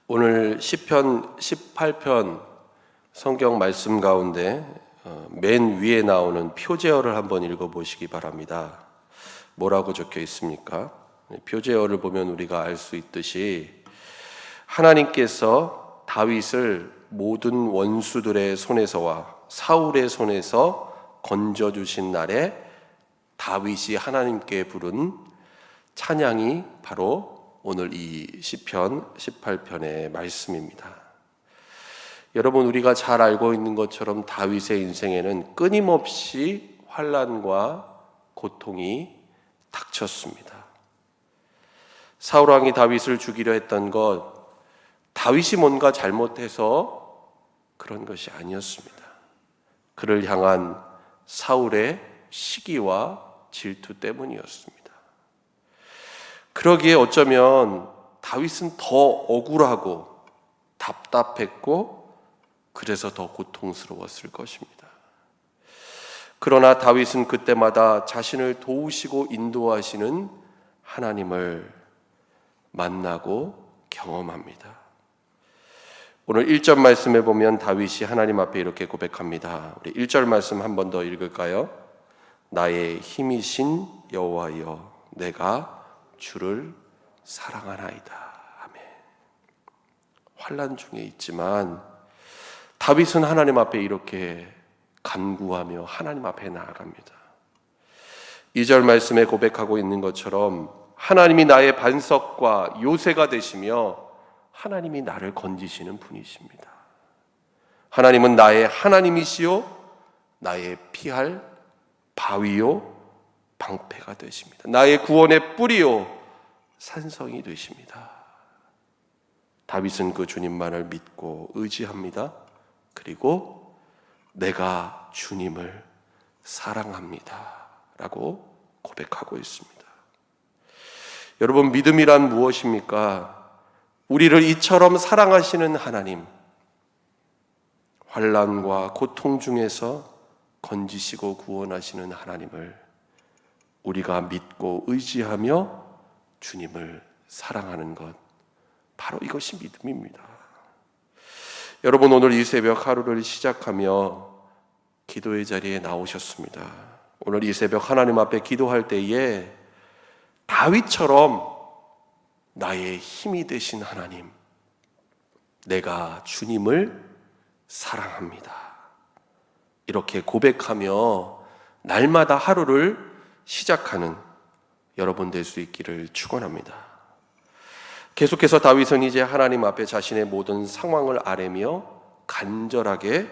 오늘 시편 18편 성경 말씀 가운데 맨 위에 나오는 표제어를 한번 읽어보시기 바랍니다. 뭐라고 적혀 있습니까? 표제어를 보면 우리가 알 수 있듯이 하나님께서 다윗을 모든 원수들의 손에서와 사울의 손에서 건져주신 날에 다윗이 하나님께 부른 찬양이 바로 오늘 이 시편 18편의 말씀입니다. 여러분, 우리가 잘 알고 있는 것처럼 다윗의 인생에는 끊임없이 환난과 고통이 닥쳤습니다. 사울 왕이 다윗을 죽이려 했던 것, 다윗이 뭔가 잘못해서 그런 것이 아니었습니다. 그를 향한 사울의 시기와 질투 때문이었습니다. 그러기에 어쩌면 다윗은 더 억울하고 답답했고 그래서 더 고통스러웠을 것입니다. 그러나 다윗은 그때마다 자신을 도우시고 인도하시는 하나님을 만나고 경험합니다. 오늘 1절 말씀에 보면 다윗이 하나님 앞에 이렇게 고백합니다. 우리 1절 말씀 한 번 더 읽을까요? 나의 힘이신 여호와여, 내가 주를 사랑하나이다. 아멘. 환난 중에 있지만 다윗은 하나님 앞에 이렇게 간구하며 하나님 앞에 나아갑니다. 2절 말씀에 고백하고 있는 것처럼 하나님이 나의 반석과 요새가 되시며 하나님이 나를 건지시는 분이십니다. 하나님은 나의 하나님이시요 나의 피할 바위요 방패가 되십니다. 나의 구원의 뿌리요 산성이 되십니다. 다윗은 그 주님만을 믿고 의지합니다. 그리고 내가 주님을 사랑합니다 라고 고백하고 있습니다. 여러분, 믿음이란 무엇입니까? 우리를 이처럼 사랑하시는 하나님, 환난과 고통 중에서 건지시고 구원하시는 하나님을 우리가 믿고 의지하며 주님을 사랑하는 것, 바로 이것이 믿음입니다. 여러분, 오늘 이 새벽 하루를 시작하며 기도의 자리에 나오셨습니다. 오늘 이 새벽 하나님 앞에 기도할 때에 다윗처럼 나의 힘이 되신 하나님, 내가 주님을 사랑합니다, 이렇게 고백하며 날마다 하루를 시작하는 여러분 될 수 있기를 축원합니다. 계속해서 다윗은 이제 하나님 앞에 자신의 모든 상황을 아뢰며 간절하게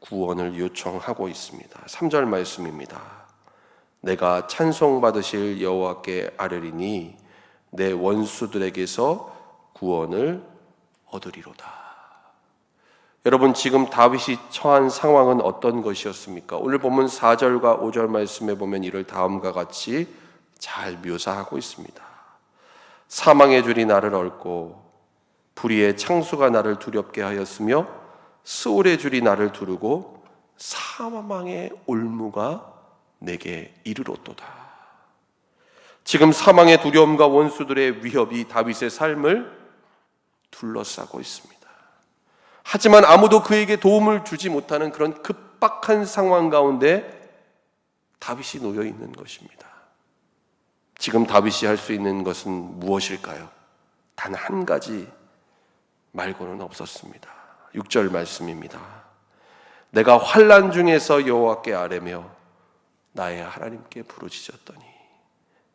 구원을 요청하고 있습니다. 3절 말씀입니다. 내가 찬송받으실 여호와께 아뢰리니 내 원수들에게서 구원을 얻으리로다. 여러분, 지금 다윗이 처한 상황은 어떤 것이었습니까? 오늘 본문 4절과 5절 말씀에 보면 이를 다음과 같이 잘 묘사하고 있습니다. 사망의 줄이 나를 얽고 불의의 창수가 나를 두렵게 하였으며 스올의 줄이 나를 두르고 사망의 올무가 내게 이르렀도다. 지금 사망의 두려움과 원수들의 위협이 다윗의 삶을 둘러싸고 있습니다. 하지만 아무도 그에게 도움을 주지 못하는 그런 급박한 상황 가운데 다윗이 놓여 있는 것입니다. 지금 다윗이 할 수 있는 것은 무엇일까요? 단 한 가지 말고는 없었습니다. 6절 말씀입니다. 내가 환난 중에서 여호와께 아뢰며 나의 하나님께 부르짖었더니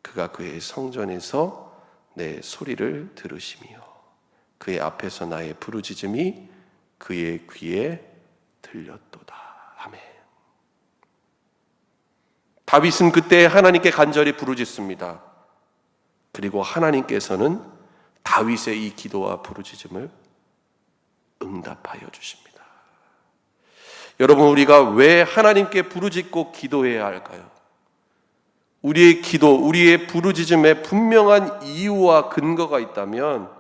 그가 그의 성전에서 내 소리를 들으시며 그의 앞에서 나의 부르짖음이 그의 귀에 들렸도다. 아멘. 다윗은 그때 하나님께 간절히 부르짖습니다. 그리고 하나님께서는 다윗의 이 기도와 부르짖음을 응답하여 주십니다. 여러분, 우리가 왜 하나님께 부르짖고 기도해야 할까요? 우리의 기도, 우리의 부르짖음에 분명한 이유와 근거가 있다면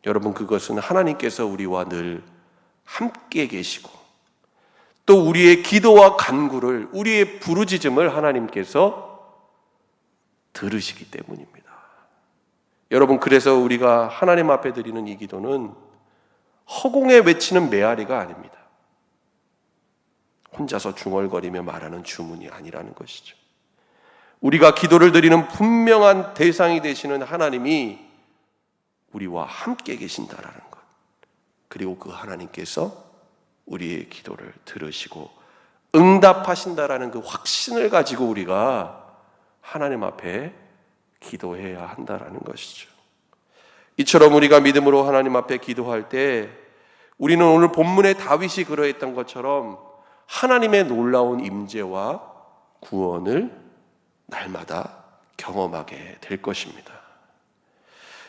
여러분, 그것은 하나님께서 우리와 늘 함께 계시고 또 우리의 기도와 간구를, 우리의 부르짖음을 하나님께서 들으시기 때문입니다. 여러분, 그래서 우리가 하나님 앞에 드리는 이 기도는 허공에 외치는 메아리가 아닙니다. 혼자서 중얼거리며 말하는 주문이 아니라는 것이죠. 우리가 기도를 드리는 분명한 대상이 되시는 하나님이 우리와 함께 계신다라는 것, 그리고 그 하나님께서 우리의 기도를 들으시고 응답하신다라는 그 확신을 가지고 우리가 하나님 앞에 기도해야 한다라는 것이죠. 이처럼 우리가 믿음으로 하나님 앞에 기도할 때 우리는 오늘 본문의 다윗이 그러했던 것처럼 하나님의 놀라운 임재와 구원을 날마다 경험하게 될 것입니다.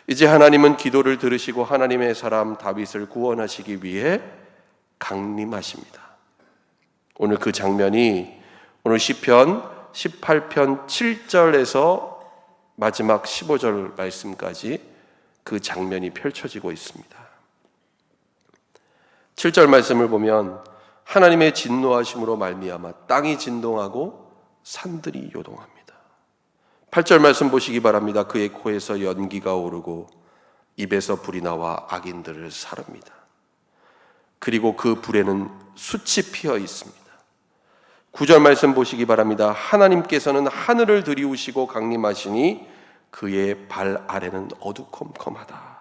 이제 하나님은 기도를 들으시고 하나님의 사람 다윗을 구원하시기 위해 강림하십니다. 오늘 그 장면이 오늘 시편 18편 7절에서 마지막 15절 말씀까지 그 장면이 펼쳐지고 있습니다. 7절 말씀을 보면 하나님의 진노하심으로 말미암아 땅이 진동하고 산들이 요동합니다. 8절 말씀 보시기 바랍니다. 그의 코에서 연기가 오르고 입에서 불이 나와 악인들을 사릅니다. 그리고 그 불에는 숯이 피어 있습니다. 9절 말씀 보시기 바랍니다. 하나님께서는 하늘을 들이우시고 강림하시니 그의 발 아래는 어두컴컴하다.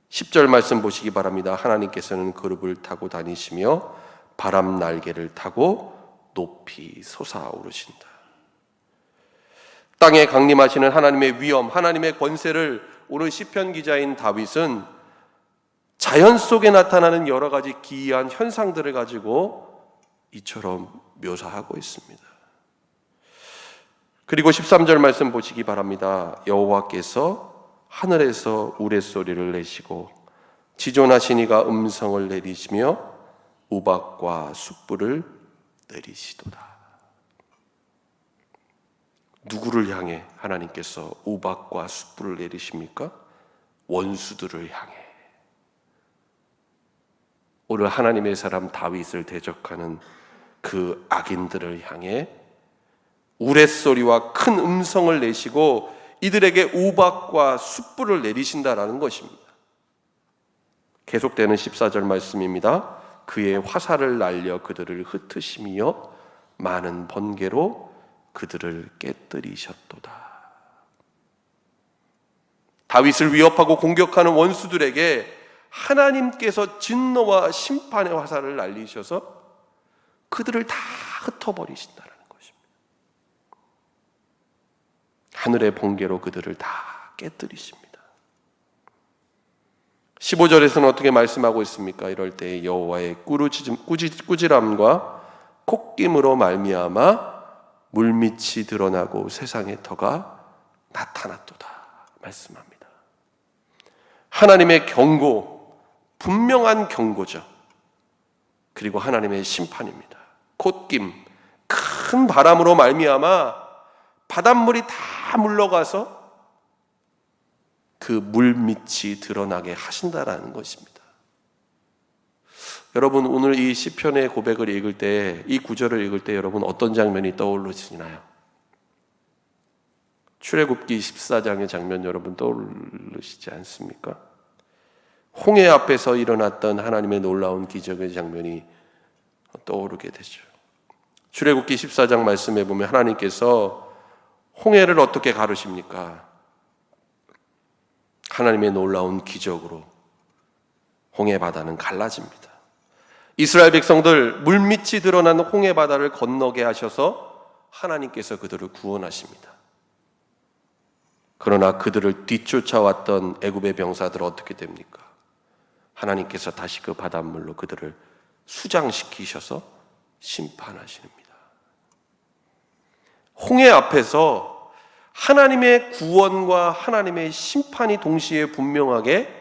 10절 말씀 보시기 바랍니다. 하나님께서는 그룹을 타고 다니시며 바람 날개를 타고 높이 솟아오르신다. 땅에 강림하시는 하나님의 위엄, 하나님의 권세를 오늘 시편 기자인 다윗은 자연 속에 나타나는 여러 가지 기이한 현상들을 가지고 이처럼 묘사하고 있습니다. 그리고 13절 말씀 보시기 바랍니다. 여호와께서 하늘에서 우레소리를 내시고 지존하신 이가 음성을 내리시며 우박과 숯불을 내리시도다. 누구를 향해 하나님께서 우박과 숯불을 내리십니까? 원수들을 향해. 오늘 하나님의 사람 다윗을 대적하는 그 악인들을 향해 우레소리와 큰 음성을 내시고 이들에게 우박과 숯불을 내리신다라는 것입니다. 계속되는 14절 말씀입니다. 그의 화살을 날려 그들을 흩으시며 많은 번개로 그들을 깨뜨리셨도다. 다윗을 위협하고 공격하는 원수들에게 하나님께서 진노와 심판의 화살을 날리셔서 그들을 다 흩어버리신다는 것입니다. 하늘의 번개로 그들을 다 깨뜨리십니다. 15절에서는 어떻게 말씀하고 있습니까? 이럴 때 여호와의 꾸지람과 콧김으로 말미암아 물밑이 드러나고 세상의 터가 나타났도다 말씀합니다. 하나님의 경고, 분명한 경고죠. 그리고 하나님의 심판입니다. 콧김, 큰 바람으로 말미암아 바닷물이 다 물러가서 그 물밑이 드러나게 하신다라는 것입니다. 여러분, 오늘 이 시편의 고백을 읽을 때, 이 구절을 읽을 때 여러분 어떤 장면이 떠오르시나요? 출애굽기 14장의 장면 여러분 떠오르시지 않습니까? 홍해 앞에서 일어났던 하나님의 놀라운 기적의 장면이 떠오르게 되죠. 출애굽기 14장 말씀에 보면 하나님께서 홍해를 어떻게 가르십니까? 하나님의 놀라운 기적으로 홍해 바다는 갈라집니다. 이스라엘 백성들 물밑이 드러난 홍해 바다를 건너게 하셔서 하나님께서 그들을 구원하십니다. 그러나 그들을 뒤쫓아왔던 애굽의 병사들은 어떻게 됩니까? 하나님께서 다시 그 바닷물로 그들을 수장시키셔서 심판하십니다. 홍해 앞에서 하나님의 구원과 하나님의 심판이 동시에 분명하게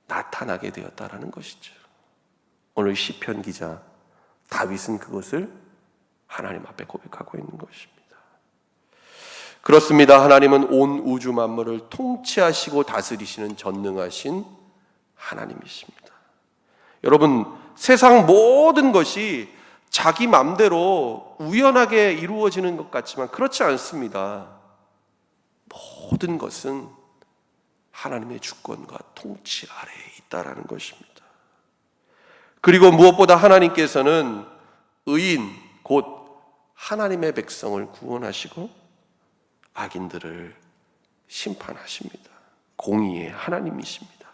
나타나게 되었다라는 것이죠. 오늘 시편 기자 다윗은 그것을 하나님 앞에 고백하고 있는 것입니다. 그렇습니다. 하나님은 온 우주 만물을 통치하시고 다스리시는 전능하신 하나님이십니다. 여러분, 세상 모든 것이 자기 맘대로 우연하게 이루어지는 것 같지만 그렇지 않습니다. 모든 것은 하나님의 주권과 통치 아래에 있다라는 것입니다. 그리고 무엇보다 하나님께서는 의인 곧 하나님의 백성을 구원하시고 악인들을 심판하십니다. 공의의 하나님이십니다.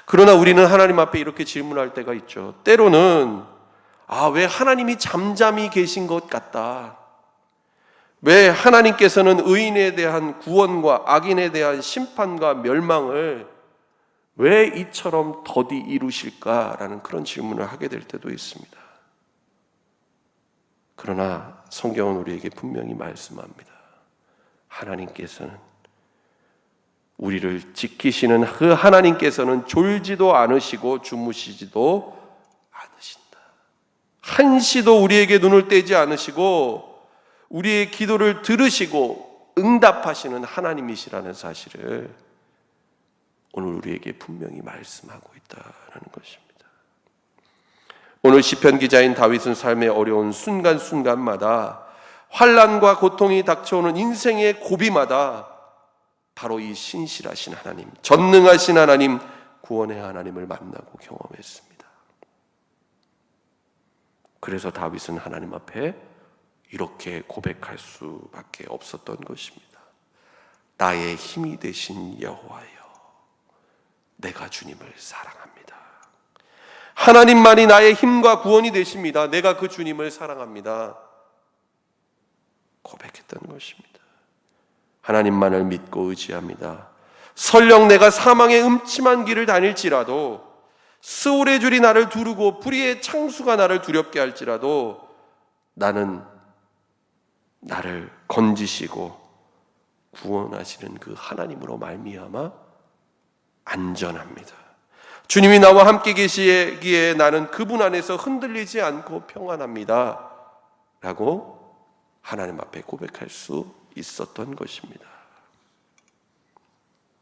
그러나 우리는 하나님 앞에 이렇게 질문할 때가 있죠. 때로는 왜 하나님이 잠잠히 계신 것 같다. 왜 하나님께서는 의인에 대한 구원과 악인에 대한 심판과 멸망을 왜 이처럼 더디 이루실까라는 그런 질문을 하게 될 때도 있습니다. 그러나 성경은 우리에게 분명히 말씀합니다. 하나님께서는 우리를 지키시는 그 하나님께서는 졸지도 않으시고 주무시지도 않으신다. 한시도 우리에게 눈을 떼지 않으시고 우리의 기도를 들으시고 응답하시는 하나님이시라는 사실을 오늘 우리에게 분명히 말씀하고 있다는 것입니다. 오늘 시편 기자인 다윗은 삶의 어려운 순간순간마다 환난과 고통이 닥쳐오는 인생의 고비마다 바로 이 신실하신 하나님, 전능하신 하나님, 구원의 하나님을 만나고 경험했습니다. 그래서 다윗은 하나님 앞에 이렇게 고백할 수밖에 없었던 것입니다. 나의 힘이 되신 여호와여, 내가 주님을 사랑합니다. 하나님만이 나의 힘과 구원이 되십니다. 내가 그 주님을 사랑합니다. 고백했던 것입니다. 하나님만을 믿고 의지합니다. 설령 내가 사망의 음침한 길을 다닐지라도, 스올의 줄이 나를 두르고 불의의 창수가 나를 두렵게 할지라도 나는 나를 건지시고 구원하시는 그 하나님으로 말미암아 안전합니다. 주님이 나와 함께 계시기에 나는 그분 안에서 흔들리지 않고 평안합니다 라고 하나님 앞에 고백할 수 있었던 것입니다.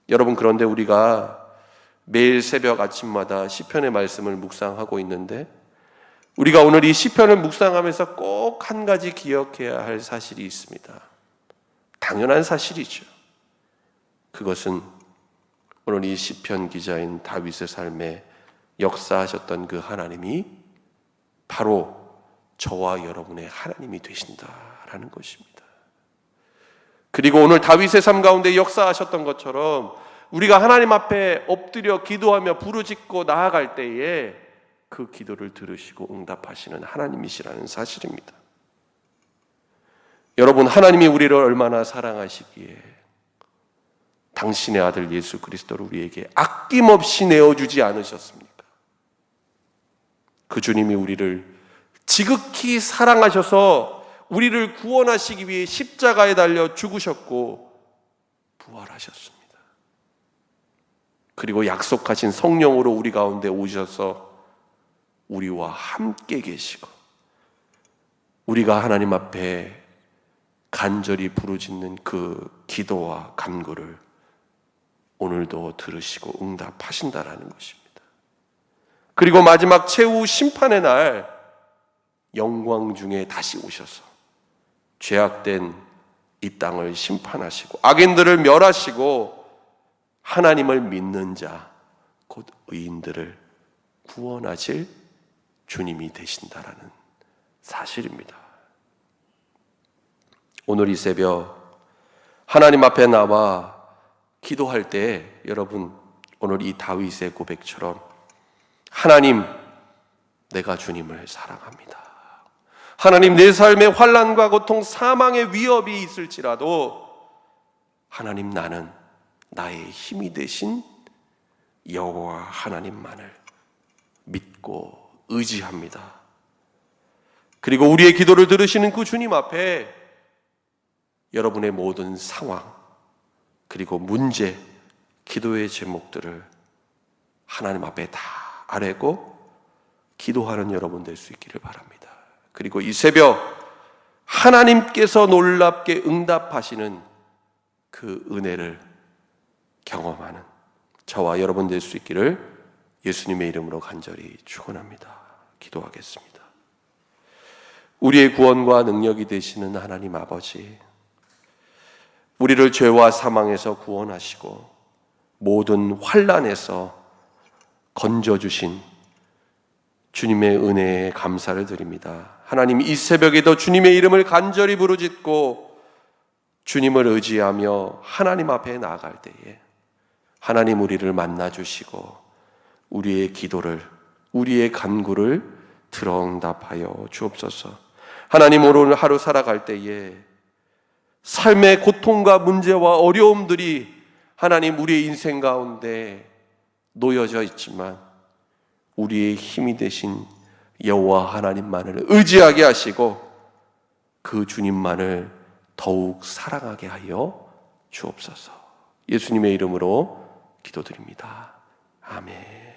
여러분, 그런데 우리가 매일 새벽 아침마다 시편의 말씀을 묵상하고 있는데 우리가 오늘 이 시편을 묵상하면서 꼭 한 가지 기억해야 할 사실이 있습니다. 당연한 사실이죠. 그것은 오늘 이 시편 기자인 다윗의 삶에 역사하셨던 그 하나님이 바로 저와 여러분의 하나님이 되신다라는 것입니다. 그리고 오늘 다윗의 삶 가운데 역사하셨던 것처럼 우리가 하나님 앞에 엎드려 기도하며 부르짖고 나아갈 때에 그 기도를 들으시고 응답하시는 하나님이시라는 사실입니다. 여러분, 하나님이 우리를 얼마나 사랑하시기에 당신의 아들 예수 그리스도를 우리에게 아낌없이 내어주지 않으셨습니까? 그 주님이 우리를 지극히 사랑하셔서 우리를 구원하시기 위해 십자가에 달려 죽으셨고 부활하셨습니다. 그리고 약속하신 성령으로 우리 가운데 오셔서 우리와 함께 계시고 우리가 하나님 앞에 간절히 부르짖는 그 기도와 간구를 오늘도 들으시고 응답하신다라는 것입니다. 그리고 마지막 최후 심판의 날 영광 중에 다시 오셔서 죄악된 이 땅을 심판하시고 악인들을 멸하시고 하나님을 믿는 자, 곧 의인들을 구원하실 주님이 되신다라는 사실입니다. 오늘 이 새벽 하나님 앞에 나와 기도할 때 여러분, 오늘 이 다윗의 고백처럼 하나님, 내가 주님을 사랑합니다. 하나님, 내 삶의 환난과 고통, 사망의 위협이 있을지라도 하나님, 나는 나의 힘이 되신 여호와 하나님만을 믿고 의지합니다. 그리고 우리의 기도를 들으시는 그 주님 앞에 여러분의 모든 상황 그리고 문제, 기도의 제목들을 하나님 앞에 다 아뢰고 기도하는 여러분 될 수 있기를 바랍니다. 그리고 이 새벽 하나님께서 놀랍게 응답하시는 그 은혜를 경험하는 저와 여러분 될 수 있기를 예수님의 이름으로 간절히 축원합니다. 기도하겠습니다. 우리의 구원과 능력이 되시는 하나님 아버지, 우리를 죄와 사망에서 구원하시고 모든 환난에서 건져주신 주님의 은혜에 감사를 드립니다. 하나님, 이 새벽에도 주님의 이름을 간절히 부르짖고 주님을 의지하며 하나님 앞에 나아갈 때에 하나님 우리를 만나주시고 우리의 기도를, 우리의 간구를 들어응답하여 주옵소서. 하나님, 오늘 하루 살아갈 때에 삶의 고통과 문제와 어려움들이 하나님 우리의 인생 가운데 놓여져 있지만 우리의 힘이 되신 여호와 하나님만을 의지하게 하시고 그 주님만을 더욱 사랑하게 하여 주옵소서. 예수님의 이름으로 기도드립니다. 아멘.